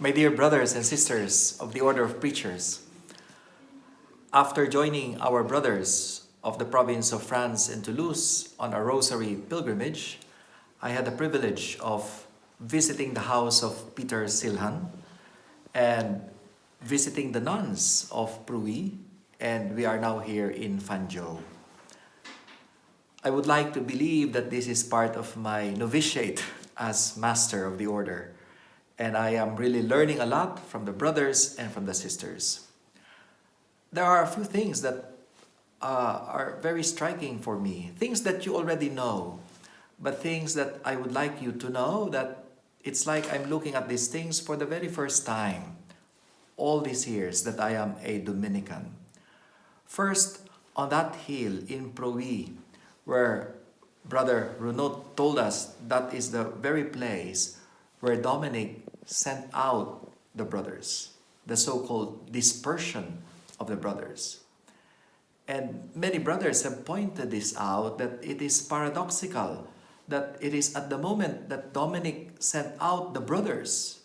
My dear brothers and sisters of the Order of Preachers, after joining our brothers of the province of France in Toulouse on a Rosary Pilgrimage, I had the privilege of visiting the house of Peter de Seila and visiting the Nuns of Prouille, and we are now here in Fanjeaux. I would like to believe that this is part of my novitiate as master of the order, and I am really learning a lot from the brothers and from the sisters. There are a few things that are very striking for me, things that you already know, but things that I would like you to know that it's like I'm looking at these things for the very first time, all these years that I am a Dominican. First, on that hill in Prouille, where Brother Renaud told us that is the very place where Dominic sent out the brothers, the so-called dispersion of the brothers. And many brothers have pointed this out, that it is paradoxical, that it is at the moment that Dominic sent out the brothers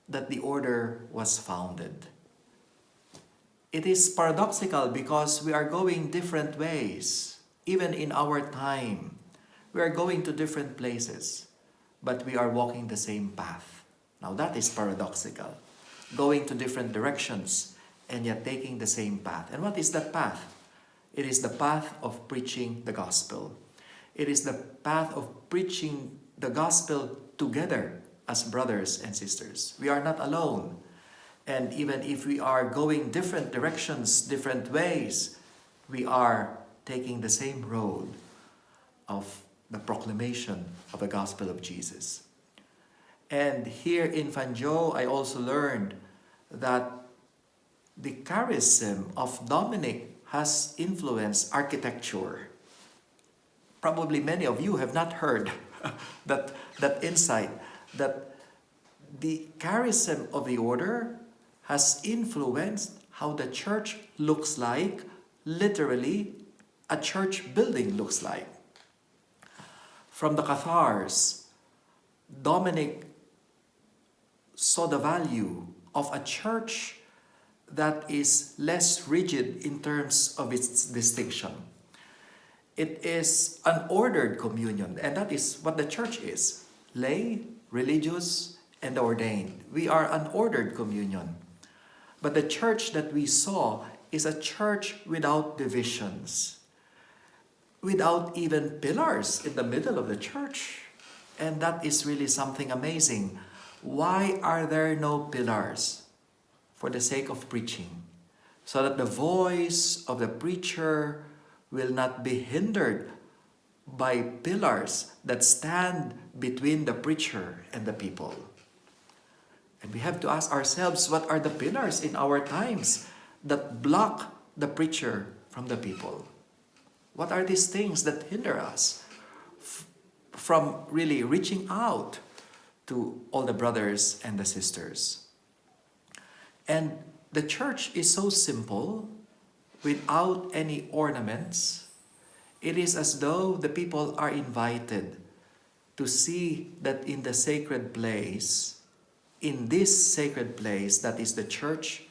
that the order was founded. It is paradoxical because we are going different ways. Even in our time, we are going to different places, but we are walking the same path. Now that is paradoxical. Going to different directions and yet taking the same path. And what is that path? It is the path of preaching the gospel. It is the path of preaching the gospel together as brothers and sisters. We are not alone. And even if we are going different directions, different ways, we are taking the same road of the proclamation of the gospel of Jesus. And here in Fanjeaux, I also learned that the charism of Dominic has influenced architecture. Probably many of you have not heard that insight, that the charism of the order has influenced how the church looks like, literally a church building looks like. From the Cathars, Dominic saw the value of a church that is less rigid in terms of its distinction. It is an ordered communion, and that is what the church is. Lay, religious, and ordained. We are an ordered communion. But the church that we saw is a church without divisions, without even pillars in the middle of the church. And that is really something amazing. Why are there no pillars? For the sake of preaching, so that the voice of the preacher will not be hindered by pillars that stand between the preacher and the people. And we have to ask ourselves, what are the pillars in our times that block the preacher from the people? What are these things that hinder us from really reaching out to all the brothers and the sisters? And the church is so simple, without any ornaments. It is as though the people are invited to see that in the sacred place, in this sacred place that is the church,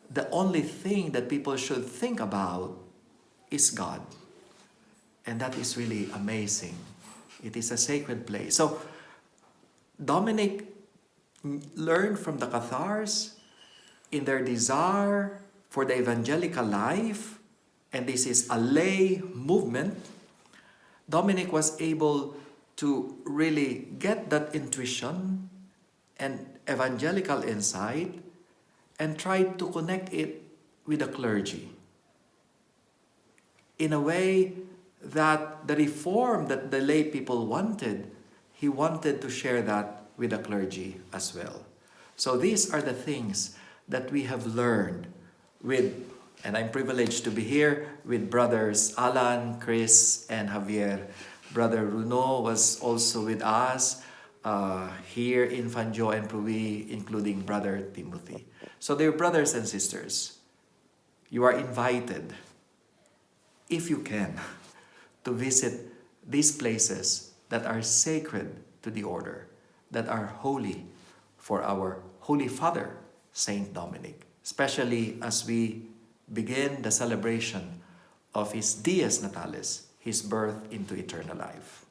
the only thing that people should think about is God. And that is really amazing. It is a sacred place. So Dominic learned from the Cathars in their desire for the evangelical life, and this is a lay movement. Dominic was able to really get that intuition and evangelical insight and tried to connect it with the clergy in a way that the reform that the lay people wanted, he wanted to share that with the clergy as well. So these are the things that we have learned with, and I'm privileged to be here with brothers Alan, Chris, and Javier. Brother Renaud was also with us here in Fanjeaux and Prouille, including Brother Timothy. So dear brothers and sisters, you are invited, if you can, to visit these places that are sacred to the order, that are holy for our Holy Father, Saint Dominic, especially as we begin the celebration of his Dies Natalis, his birth into eternal life.